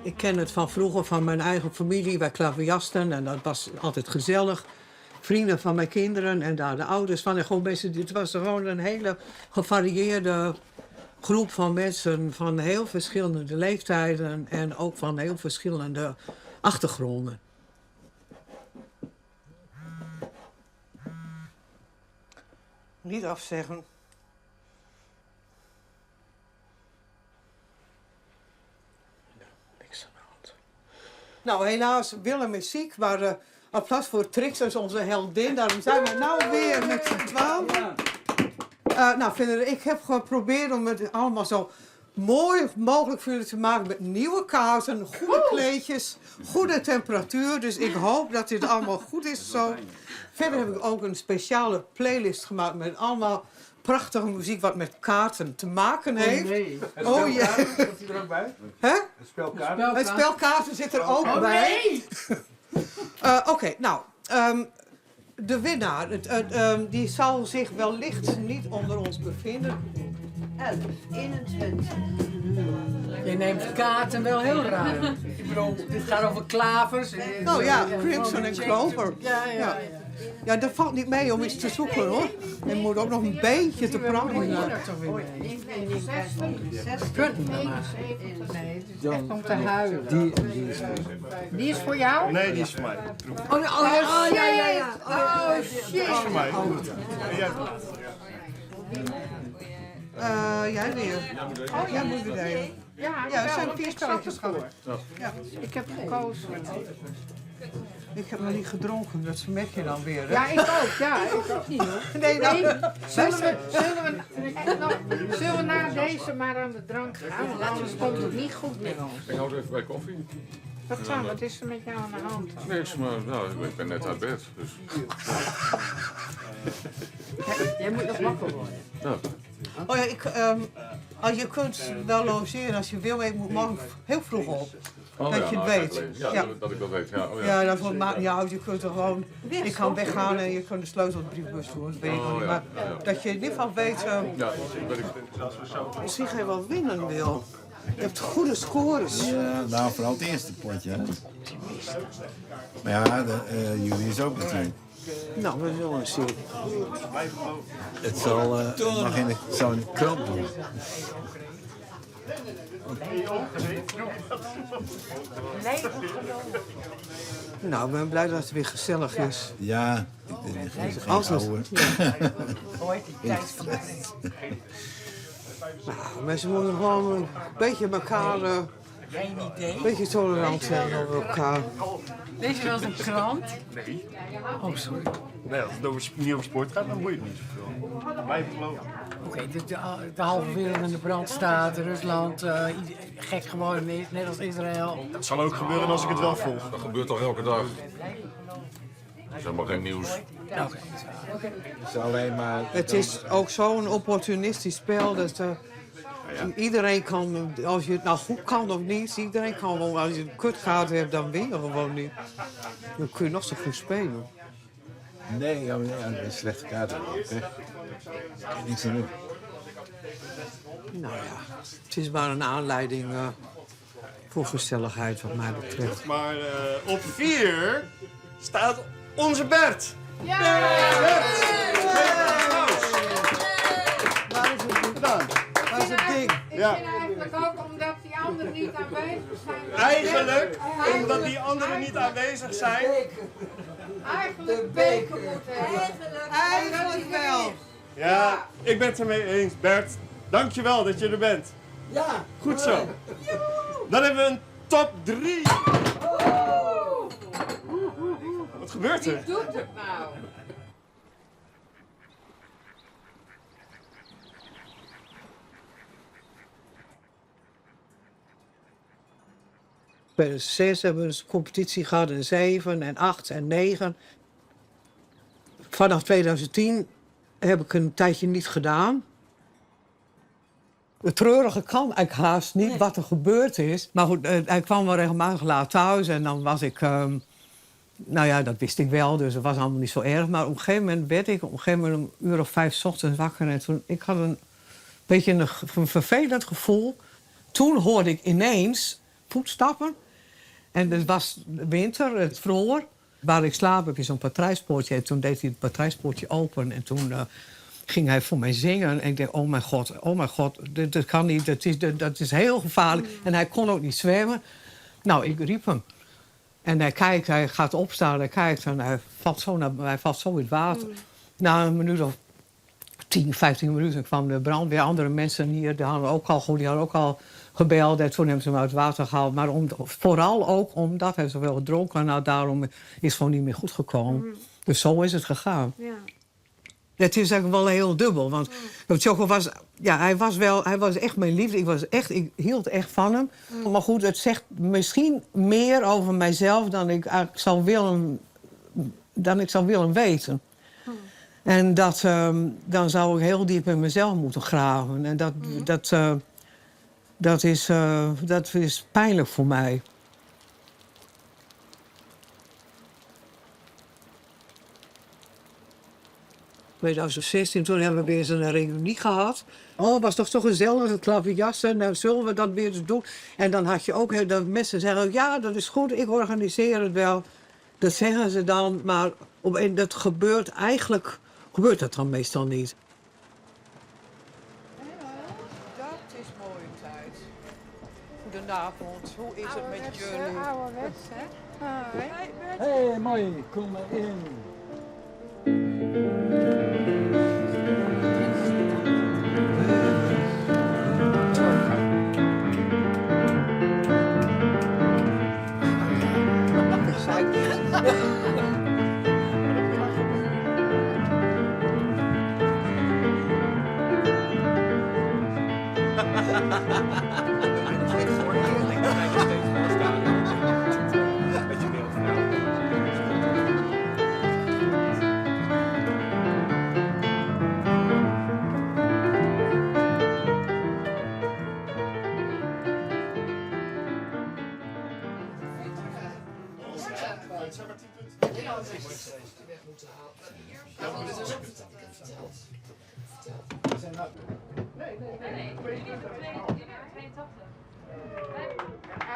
Ik ken het van vroeger van mijn eigen familie. Wij klaverjasten en dat was altijd gezellig. Vrienden van mijn kinderen en daar de ouders van. En gewoon mensen, het was gewoon een hele gevarieerde groep van mensen van heel verschillende leeftijden en ook van heel verschillende achtergronden. Niet afzeggen. Niks aan de hand. Nou, helaas, Willem is ziek, maar applaus voor Trix, dat is onze heldin. Daarom zijn we nou weer met z'n 12. Nou, verder, ik heb geprobeerd om het allemaal zo mooi mogelijk voor jullie te maken met nieuwe kaarten, goede kleedjes, goede temperatuur. Dus ik hoop dat dit allemaal goed is zo. Verder heb ik ook een speciale playlist gemaakt met allemaal prachtige muziek wat met kaarten te maken heeft. Oh nee. Oh ja. Zit hij er ook bij? Hè? Het spelkaart? Het spelkaarten zit er ook bij. Nee! Oké, nou, de winnaar, die zal zich wellicht niet onder ons bevinden. 11, 21. Je neemt kaarten wel heel ruim. Ik bedoel, dit gaat over klavers. Nou ja, Crimson en Clover. Ja. Ja, dat valt niet mee om iets te zoeken hoor. Je moet ook nog een beetje te praten. Echt om te huilen. Die is voor jou? Nee, die is voor mij. Oh ja. Oh shit. Die is voor mij. Jij weer. Oh, jij moet weer delen. Ja, Ja, er zijn 4 spelletjes gehad. Ik heb gekozen. Ik heb nog niet gedronken, dat merk je dan weer. Hè? Ja, ik ook. Ja, ik ook niet hoor. Nee, nou, Zullen we na deze maar aan de drank gaan? Want anders komt het niet goed met ons. Ik hou even bij koffie. Wat is er met jou aan de hand? Niks, maar nou, ik ben net uit bed. Dus. Jij moet nog wakker worden. Ja. oh ja, je kunt wel logeren als je wil, maar ik moet morgen heel vroeg op. Oh, Dat je het weet. Ja, Ja. dat ik dat weet. Ja, oh, Ja, dat maakt niet uit. Je kunt er gewoon. Ik kan weggaan en je kunt de sleutel op de briefbus doen. Dat weet ik nog niet. Maar dat je in ieder geval weet. Ja, weet ik. Misschien ga je wel winnen, Wil. Je hebt goede scores. Ja, nou vooral het eerste potje. Hè. Maar ja, jullie is ook natuurlijk. Nou, we zullen eens zien. Het zal, mag in het zal in de krant doen. Nou, ik ben blij dat het weer gezellig is. Ja, ik ben geen Als het- ouwe. Nou, mensen moeten gewoon een beetje elkaar. Geen idee. Een beetje tolerant zijn over elkaar. Deze was een krant. Nee. Oh, sorry. Nee, als het niet over sport gaat, dan boeit het niet zoveel. Blijf geloven. Oké, de halve wereld in de brand staat, Rusland, gek geworden is, net als Israël. Het zal ook gebeuren als ik het wel volg. Dat gebeurt toch elke dag? Dat is helemaal geen nieuws. Oké. Het is alleen maar... Het is ook zo'n opportunistisch spel. Dat, iedereen kan, als je het nou goed kan of niet, iedereen kan wel. Als je een kutkaart hebt, dan win je gewoon niet. Dan kun je nog zo goed spelen. Nee, ja, een slechte kaart. Hè. Niks aan doen. Nou ja, het is maar een aanleiding voor gezelligheid wat mij betreft. Maar op 4 staat onze Bert. Waar is het ding? Waar is het ding? Ja. Eigenlijk ook omdat die anderen niet aanwezig zijn. Eigenlijk, omdat die anderen niet aanwezig zijn. Eigenlijk beker moeten Eigenlijk wel. Ja, ik ben het ermee eens, Bert. Dankjewel dat je er bent. Ja. Goed zo. Dan hebben we een top 3. Wat gebeurt er? Doet het nou? Bij de 6 hebben we een competitie gehad in 7 en 8 en 9. Vanaf 2010 heb ik een tijdje niet gedaan. Het treurige kan eigenlijk haast niet wat er gebeurd is. Maar goed, hij kwam wel regelmatig laat thuis en dan was ik... nou ja, dat wist ik wel, dus dat was allemaal niet zo erg. Maar op een gegeven moment werd ik om een uur of 5 's ochtends wakker. En toen, ik had een beetje een vervelend gevoel. Toen hoorde ik ineens voetstappen. En het was winter, het vroor. Waar ik slaap heb je zo'n patrijspoortje. En toen deed hij het patrijspoortje open. En toen ging hij voor mij zingen. En ik dacht, oh mijn god, dat kan niet. Dat is heel gevaarlijk. En hij kon ook niet zwemmen. Nou, ik riep hem. En hij kijkt, hij gaat opstaan, hij kijkt en hij valt zo in het water. Na een minuut of 10, 15 minuten kwam de brandweer. Andere mensen hier, die hadden ook al gebeld. En toen hebben ze hem uit het water gehaald. Maar vooral ook omdat hij zoveel gedronken had. Daarom is het gewoon niet meer goed gekomen. Dus zo is het gegaan. Ja. Het is eigenlijk wel heel dubbel. Want Choco was, ja, hij was echt mijn liefde. Ik hield echt van hem. Maar goed, het zegt misschien meer over mijzelf dan ik eigenlijk zou willen weten. En dan zou ik heel diep in mezelf moeten graven. En dat is pijnlijk voor mij. In 2016, toen hebben we weer eens een reunie gehad. Oh, het was toch zo gezellig, het klaverjassen. Nou, zullen we dat weer eens doen? En dan had je ook dat mensen zeggen, ja, dat is goed, ik organiseer het wel. Dat zeggen ze dan, maar dat gebeurt eigenlijk dat dan meestal niet. Dat is mooie tijd. Goedenavond, hoe is het met jullie? Ouderwets, hè? Hé, mooi, kom maar in.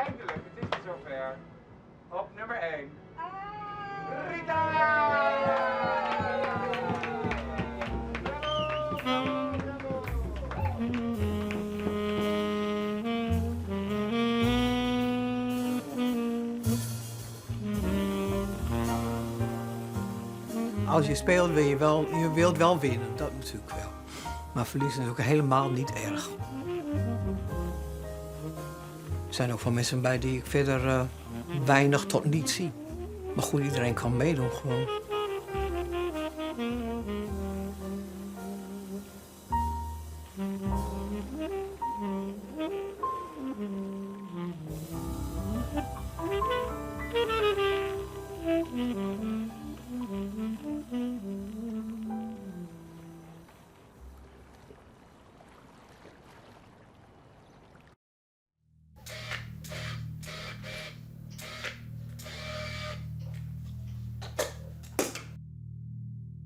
Eindelijk, het is zover. Op nummer 1. Rita! Als je speelt wil je wilt wel winnen, dat natuurlijk wel. Maar verliezen is ook helemaal niet erg. Er zijn ook wel mensen bij die ik verder weinig tot niet zie. Maar goed, iedereen kan meedoen gewoon.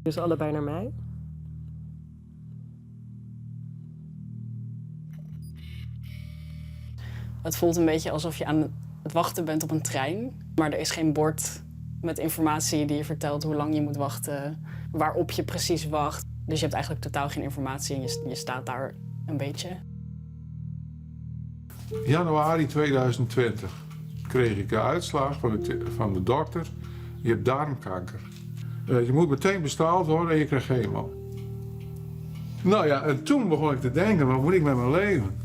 Dus allebei naar mij. Het voelt een beetje alsof je aan het wachten bent op een trein. Maar er is geen bord met informatie die je vertelt hoe lang je moet wachten. Waarop je precies wacht. Dus je hebt eigenlijk totaal geen informatie en je staat daar een beetje. Januari 2020 kreeg ik de uitslag van de dokter. Je hebt darmkanker. Je moet meteen bestraald worden en je krijgt chemo. Nou ja, en toen begon ik te denken, wat moet ik met mijn leven?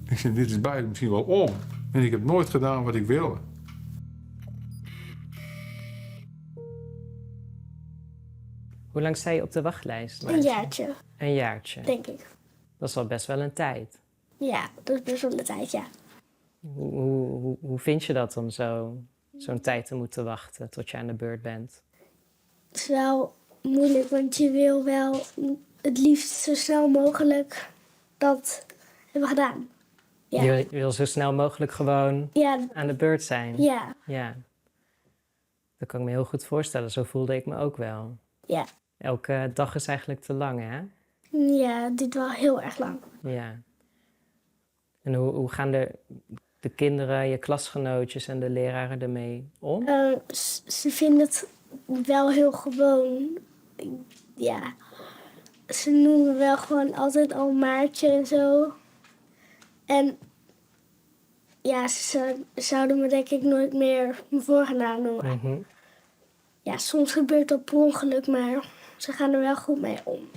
Ik zei, dit is beide misschien wel om. En ik heb nooit gedaan wat ik wilde. Hoe lang sta je op de wachtlijst? Een jaartje. Een jaartje? Denk ik. Dat is al best wel een tijd. Ja, dat is best wel een tijd, ja. Hoe vind je dat om zo'n tijd te moeten wachten tot je aan de beurt bent? Het is wel moeilijk, want je wil wel het liefst zo snel mogelijk dat hebben gedaan. Ja. Je wil zo snel mogelijk gewoon aan de beurt zijn. Ja. Dat kan ik me heel goed voorstellen. Zo voelde ik me ook wel. Ja. Elke dag is eigenlijk te lang, hè? Ja, dit wel heel erg lang. Ja. En hoe gaan de kinderen, je klasgenootjes en de leraren ermee om? Ze vinden het wel heel gewoon. Ja, ze noemen wel gewoon altijd al Maartje en zo. En ja, ze zouden me denk ik nooit meer mijn voornaam noemen. Mhm. Ja, soms gebeurt dat per ongeluk, maar ze gaan er wel goed mee om.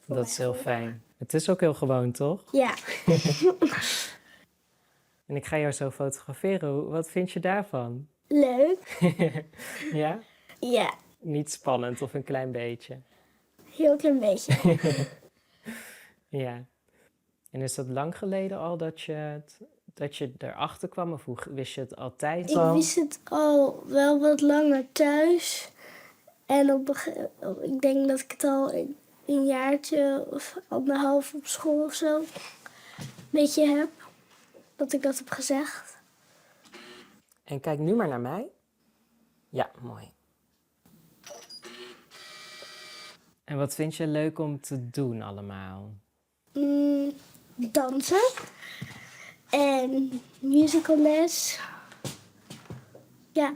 Dat is heel fijn. Het is ook heel gewoon, toch? Ja. En ik ga jou zo fotograferen. Wat vind je daarvan? Leuk. Ja? Ja, Niet spannend of een klein beetje? heel klein beetje. Ja. En is dat lang geleden al dat je erachter kwam? Of hoe wist je het altijd Ik al? wist het al wel wat langer thuis. En ik denk dat ik het al een jaartje of 1,5 op school of zo een beetje heb. Dat ik dat heb gezegd. En kijk nu maar naar mij. Ja, mooi. En wat vind je leuk om te doen allemaal? Dansen. En musicalles. Ja.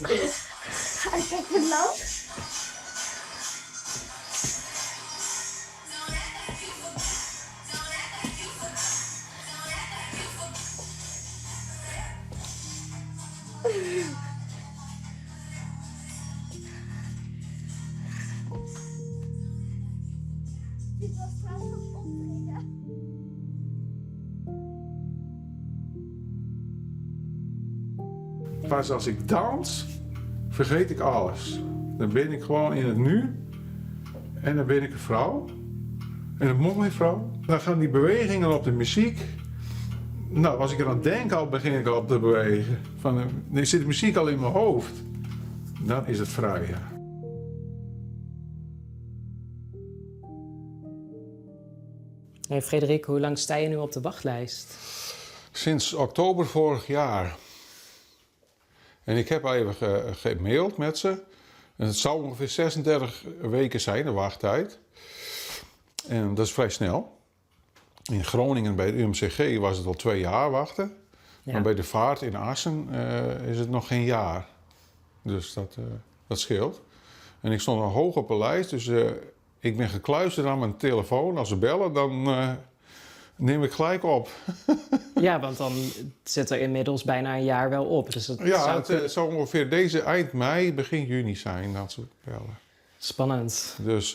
Ga ik even langs? Dit was trouwens een optreden. Pas als ik dans, vergeet ik alles. Dan ben ik gewoon in het nu. En dan ben ik een vrouw. En een mooie vrouw. Dan gaan die bewegingen op de muziek. Nou, als ik er aan denk al, begin ik al te bewegen. Dan zit de muziek al in mijn hoofd. Dan is het vrij, ja. Hey Frederik, hoe lang sta je nu op de wachtlijst? Sinds oktober vorig jaar. En ik heb even gemaild met ze. En het zou ongeveer 36 weken zijn, de wachttijd. En dat is vrij snel. In Groningen bij het UMCG was het al 2 jaar wachten. Ja. Maar bij de vaart in Assen is het nog geen jaar. Dus dat scheelt. En ik stond al hoog op de lijst, dus ik ben gekluisterd aan mijn telefoon. Als ze bellen, dan neem ik gelijk op. Ja, want dan zit er inmiddels bijna een jaar wel op. Dus Het zou ongeveer deze eind mei, begin juni zijn dat ze bellen. Spannend. Dus,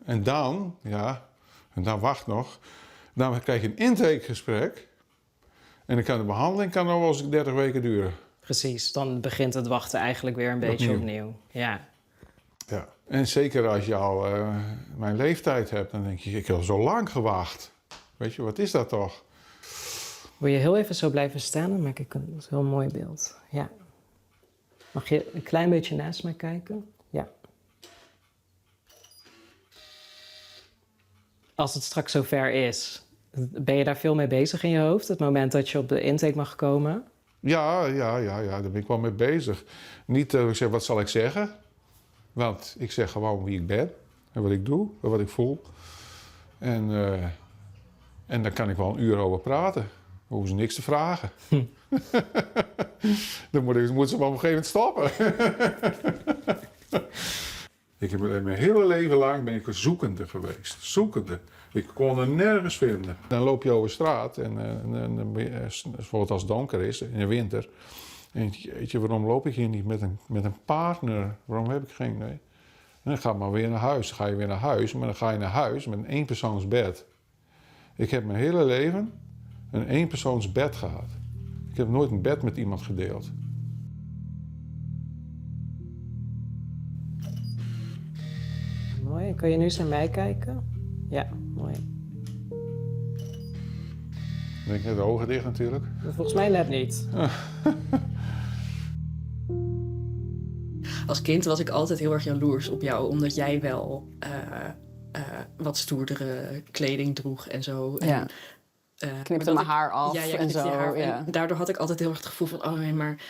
en dan wacht nog. Dan krijg je een intakegesprek. En dan kan de behandeling nog wel eens 30 weken duren. Precies, dan begint het wachten eigenlijk weer een beetje opnieuw. Ja. Ja. En zeker als je al mijn leeftijd hebt, dan denk je, ik heb zo lang gewacht. Weet je, wat is dat toch? Wil je heel even zo blijven staan? Dan maak ik een heel mooi beeld. Ja. Mag je een klein beetje naast mij kijken? Ja. Als het straks zover is, ben je daar veel mee bezig in je hoofd? Het moment dat je op de intake mag komen? Ja, daar ben ik wel mee bezig. Niet dat ik zeg, wat zal ik zeggen? Want ik zeg gewoon wie ik ben en wat ik doe en wat ik voel. En daar kan ik wel een uur over praten. Dan hoeven ze niks te vragen. Dan moet ze maar op een gegeven moment stoppen. Ik heb mijn hele leven lang ben ik een zoekende geweest. Zoekende. Ik kon er nergens vinden. Dan loop je over straat en bijvoorbeeld als het donker is in de winter. En weet je, waarom loop ik hier niet met een partner? Waarom heb ik geen? Nee. En dan ga maar weer naar huis. Dan ga je weer naar huis, maar dan ga je naar huis met een eenpersoonsbed. Ik heb mijn hele leven een eenpersoonsbed gehad. Ik heb nooit een bed met iemand gedeeld. Mooi. Kan je nu eens naar mij kijken? Ja, mooi. Ben ik net de ogen dicht natuurlijk. Volgens mij net niet. Als kind was ik altijd heel erg jaloers op jou, omdat jij wel wat stoerdere kleding droeg en zo. Ja. Knipte mijn haar af ja, en zo. Haar. Ja. En daardoor had ik altijd heel erg het gevoel van, oh nee, maar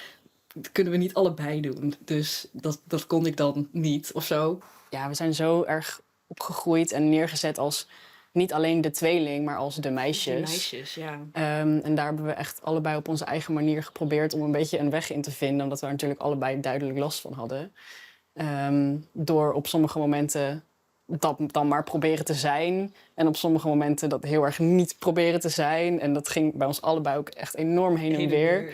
dat kunnen we niet allebei doen. Dus dat kon ik dan niet of zo. Ja, we zijn zo erg opgegroeid en neergezet als niet alleen de tweeling, maar als de meisjes. De meisjes, ja. En daar hebben we echt allebei op onze eigen manier geprobeerd om een beetje een weg in te vinden. Omdat we er natuurlijk allebei duidelijk last van hadden. Door op sommige momenten dat dan maar proberen te zijn. En op sommige momenten dat heel erg niet proberen te zijn. En dat ging bij ons allebei ook echt enorm heen en weer.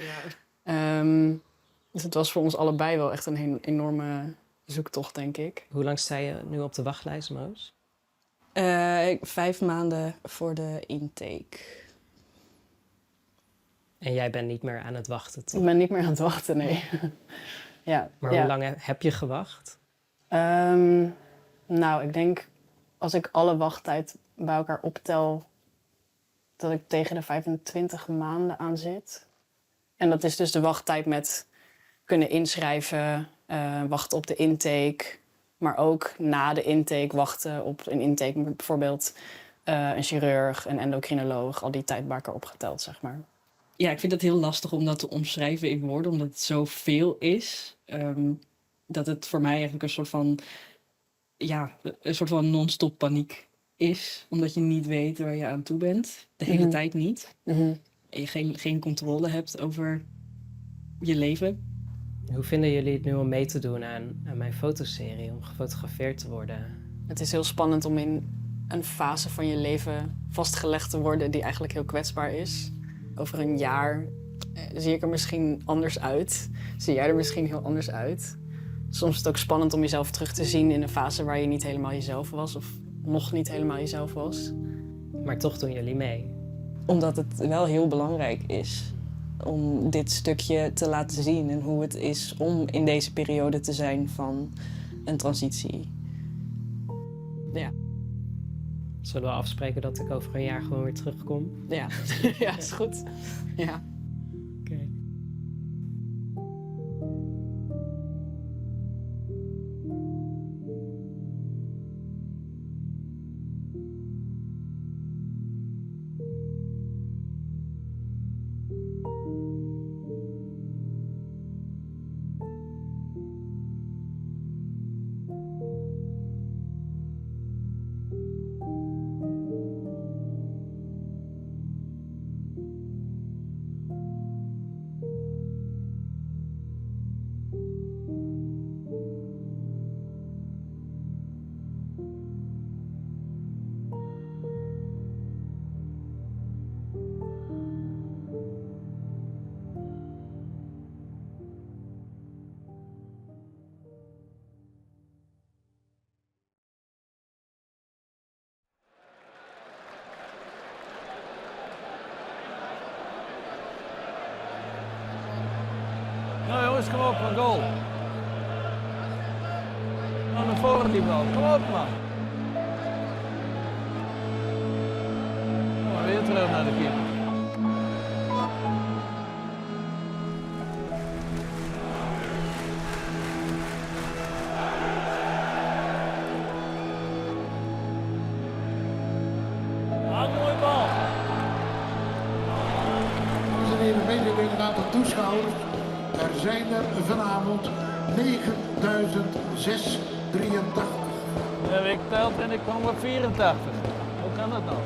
Dus het was voor ons allebei wel echt een enorme zoektocht, denk ik. Hoe lang sta je nu op de wachtlijst, Moos? 5 maanden voor de intake. En jij bent niet meer aan het wachten, toch? Ik ben niet meer aan het wachten, nee. Ja, maar hoe lang heb je gewacht? Nou, ik denk als ik alle wachttijd bij elkaar optel, dat ik tegen de 25 maanden aan zit. En dat is dus de wachttijd met kunnen inschrijven, wachten op de intake. Maar ook na de intake wachten op een intake, bijvoorbeeld een chirurg, een endocrinoloog, al die tijd bij elkaar opgeteld, zeg maar. Ja, ik vind het heel lastig om dat te omschrijven in woorden, omdat het zoveel is. Dat het voor mij eigenlijk een soort van non-stop paniek is. Omdat je niet weet waar je aan toe bent. De hele tijd niet. En je geen controle hebt over je leven. Hoe vinden jullie het nu om mee te doen aan mijn fotoserie, om gefotografeerd te worden? Het is heel spannend om in een fase van je leven vastgelegd te worden die eigenlijk heel kwetsbaar is. Over een jaar zie ik er misschien anders uit. Zie jij er misschien heel anders uit. Soms is het ook spannend om jezelf terug te zien in een fase waar je niet helemaal jezelf was. Of nog niet helemaal jezelf was. Maar toch doen jullie mee. Omdat het wel heel belangrijk is om dit stukje te laten zien. En hoe het is om in deze periode te zijn van een transitie. Ja. Zullen we afspreken dat ik over een jaar gewoon weer terugkom? Ja, ja, is goed. Ja. Oké. Nou jongens, kom op, een goal. Nou, naar voren die bal, kom op man. Kom maar weer terug naar de keeper. Mooie bal. Dames en heren, mededeling aan de toeschouwers. Er zijn er vanavond 9.683. Ja, ik telt en ik kwam op 84. Hoe kan dat nou?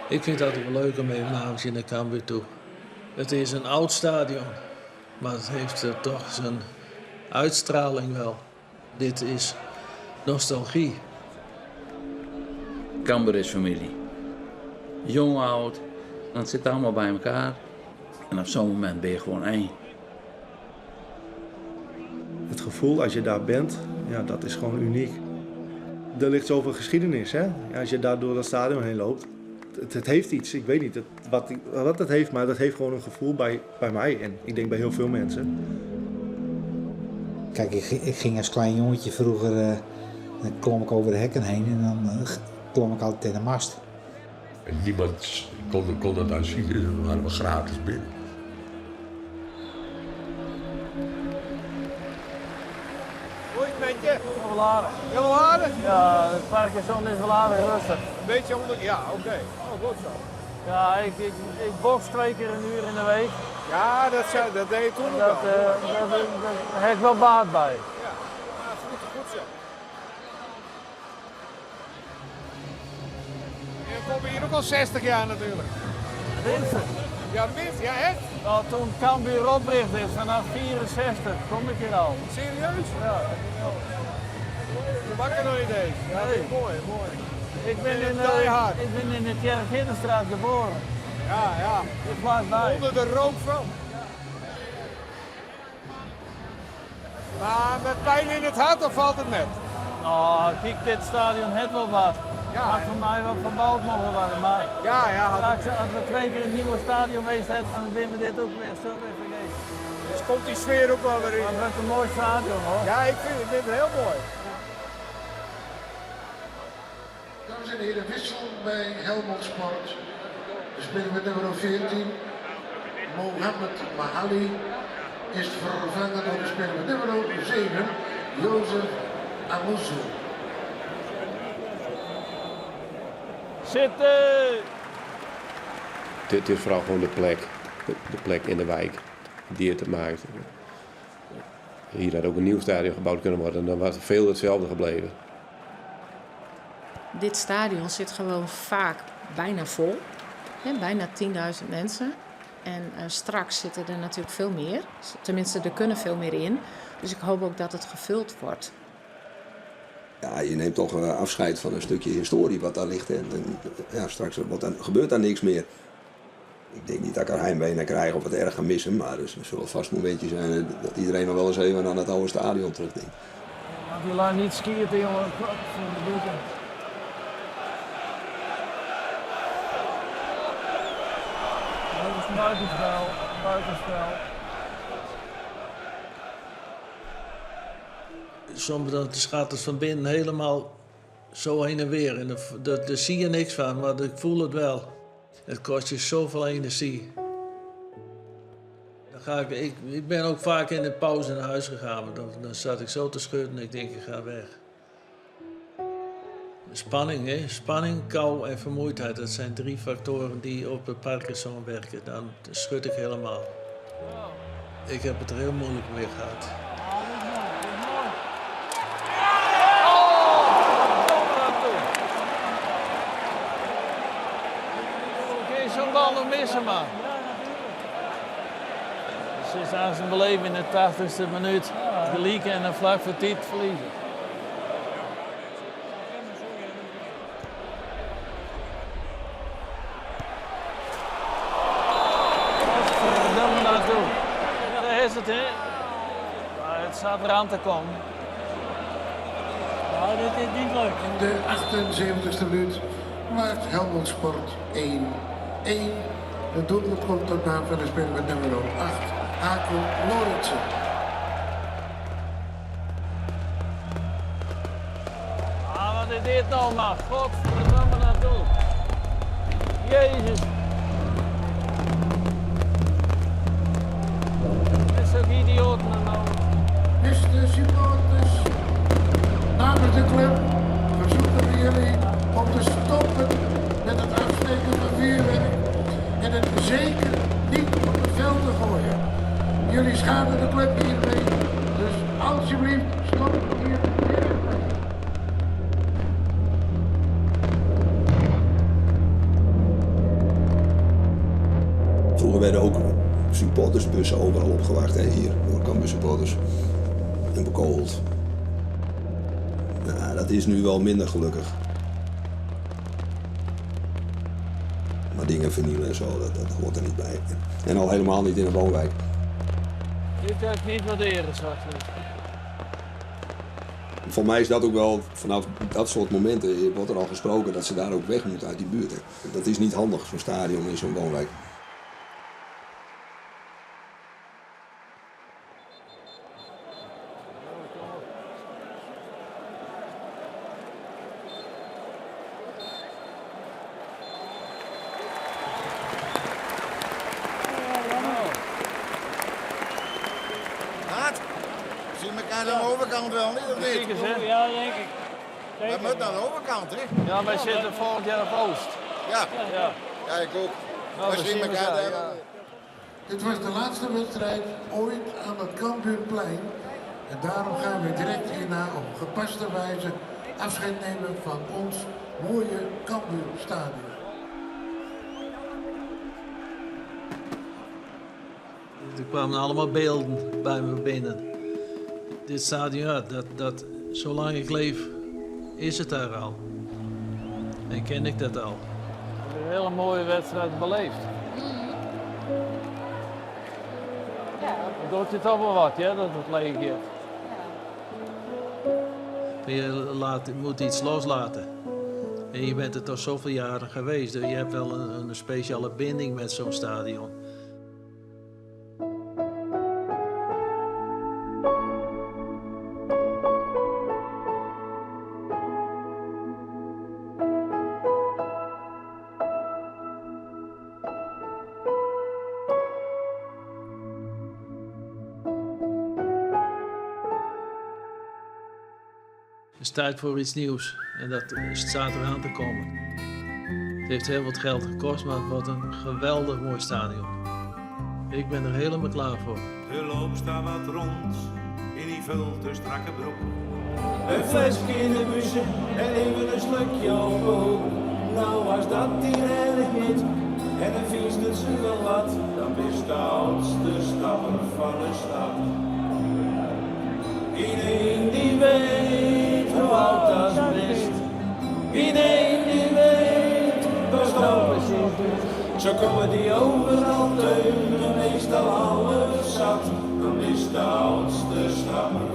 Ik vind het altijd wel leuk om even een avondje naar Cambuur toe. Het is een oud stadion, maar het heeft toch zijn uitstraling wel. Dit is nostalgie. Cambuur is familie. Jong, oud, dat zit allemaal bij elkaar. En op zo'n moment ben je gewoon één. Het gevoel als je daar bent, ja, dat is gewoon uniek. Er ligt zoveel geschiedenis, hè? Ja, als je daar door dat stadion heen loopt. Het heeft iets, ik weet niet wat het heeft, maar dat heeft gewoon een gevoel bij mij en ik denk bij heel veel mensen. Kijk, ik ging als klein jongetje vroeger, dan klom ik over de hekken heen en dan klom ik altijd in de mast. En niemand kon dat dan zien, dus dan waren we gratis binnen. Hoe is het met je? Heel aardig. Heel aardig? Ja, het Parkinson is wel aardig rustig. Beetje onder... Ja, oké. Oh, goed zo. Ja, ik boks 2 keer een uur in de week. Ja, dat deed je toen ook Dat al. heb ik wel baat bij. Ja, dat is goed zo. Je komt hier ook al 60 jaar natuurlijk. Minstens. Ja, minstens. Ja, echt? Nou, toen Cambuur opricht is, vanaf 64, kom ik hier al. Serieus? Ja. Je wakker nog niet eens. Ja, dat is mooi, mooi. Ik ben in de Tjerk-Hiddenstraat geboren. Ja, ja. Ik vlakbij. Onder de rook van. Maar met pijn in het hart of valt het met? Nou, kijk, dit stadion heeft wel wat. Ja. Had voor mij wat verbouwd mogen worden, maar Ja. straks, als we 2 keer een nieuwe stadion geweest hebben, dan winnen we dit ook weer. Zo weer vergeten. Dus komt die sfeer ook wel weer in. Maar het is een mooi stadion hoor. Ja, ik vind het heel mooi. Dames en heren, wissel bij Helmond Sport. De speler met nummer 14, Mohammed Mahali, is vervangen door de speler met nummer 7, Jozef Amuzu. Zitten! Het is vooral gewoon de plek in de wijk die het maakt. Hier had ook een nieuw stadion gebouwd kunnen worden en dan was veel hetzelfde gebleven. Dit stadion zit gewoon vaak bijna vol. Bijna 10.000 mensen. En straks zitten er natuurlijk veel meer. Tenminste, er kunnen veel meer in. Dus ik hoop ook dat het gevuld wordt. Ja, je neemt toch afscheid van een stukje historie wat daar ligt. Hè. En, ja, straks gebeurt daar niks meer. Ik denk niet dat ik er heimwee naar krijg of het erg ga missen. Maar er zullen vast momentjes zijn dat iedereen nog wel eens even aan het oude stadion terugdenkt. Die laat niet skiën, jongen. Dat is een buitenspel. Soms dan gaat het van binnen helemaal zo heen en weer. En daar zie je niks van, maar ik voel het wel. Het kost je zoveel energie. Ik ben ook vaak in de pauze naar huis gegaan. Maar dan zat ik zo te schudden en ik denk, ik ga weg. Spanning, hè? Spanning, kou en vermoeidheid. Dat zijn 3 factoren die op het Parkinson werken. Dan schud ik helemaal. Ik heb het er heel moeilijk mee gehad. Kun je zo'n bal nog missen, man? Ze is aan zijn beleven in de 80ste minuut gelieken en een vlak voor tijd verliezen. Daar is het, hè? Maar het staat eraan te komen. Nou, dit is niet leuk. In de 78e minuut maakt Helmond Sport 1-1. Het doelpunt komt tot naam van de speler met nummer 8, Hakel Lorentzen. Ah, wat is dit nou, man? Godverdomme naartoe. Jezus. Dit is ook idioot, man. Beste supporters, namens de club verzoeken we jullie om te stoppen met het afsteken van vuurwerk en het zeker niet op het veld te gooien. Jullie schaden de club hiermee, dus alsjeblieft stop hier direct mee. Vroeger werden ook supportersbussen overal opgewacht. Hè, hier, door Cambuur supporters. En bekogeld. Nou, dat is nu wel minder gelukkig. Maar dingen vernielen en zo, dat hoort er niet bij. En al helemaal niet in een woonwijk. Dit kan ik niet waarderen, zwart. Voor mij is dat ook wel, vanaf dat soort momenten wordt er al gesproken dat ze daar ook weg moeten uit die buurt. Hè. Dat is niet handig, zo'n stadion in zo'n woonwijk. overkant wel, niet of niet? Zeker, hè? Ja, denk ik. Dat moet aan de overkant, hè? Ja, wij zitten volgend jaar op Oost. Ja, Ja. ja ik ook. Nou, we zien elkaar daar. Ja. Dit was de laatste wedstrijd ooit aan het Cambuurplein. En daarom gaan we direct hierna op gepaste wijze afscheid nemen van ons mooie Cambuurstadion. Er kwamen allemaal beelden bij me binnen. Dit stadion, ja, dat zolang ik leef, is het daar al. En ken ik dat al. Een hele mooie wedstrijd beleefd. Ja. Dan doet je toch wel wat, hè, dat het leeg is. Je moet iets loslaten. En je bent er toch zoveel jaren geweest. Je hebt wel een speciale binding met zo'n stadion. Het is tijd voor iets nieuws en dat staat eraan te komen. Het heeft heel wat geld gekost, maar het wordt een geweldig mooi stadion. Ik ben er helemaal klaar voor. De loop staat wat rond in die veel te strakke broek. Een flesje in de bussen en even een slukje open hoek. Nou was dat hier erg niet en dan vies het ze wel wat. Dan is de oudste stapper van de stad. Iedereen die weet hoe oud dat is. Iedereen die weet waar stoppen zit. Zo komen die overal teunen, meestal half zat. Dan is de oudste stapper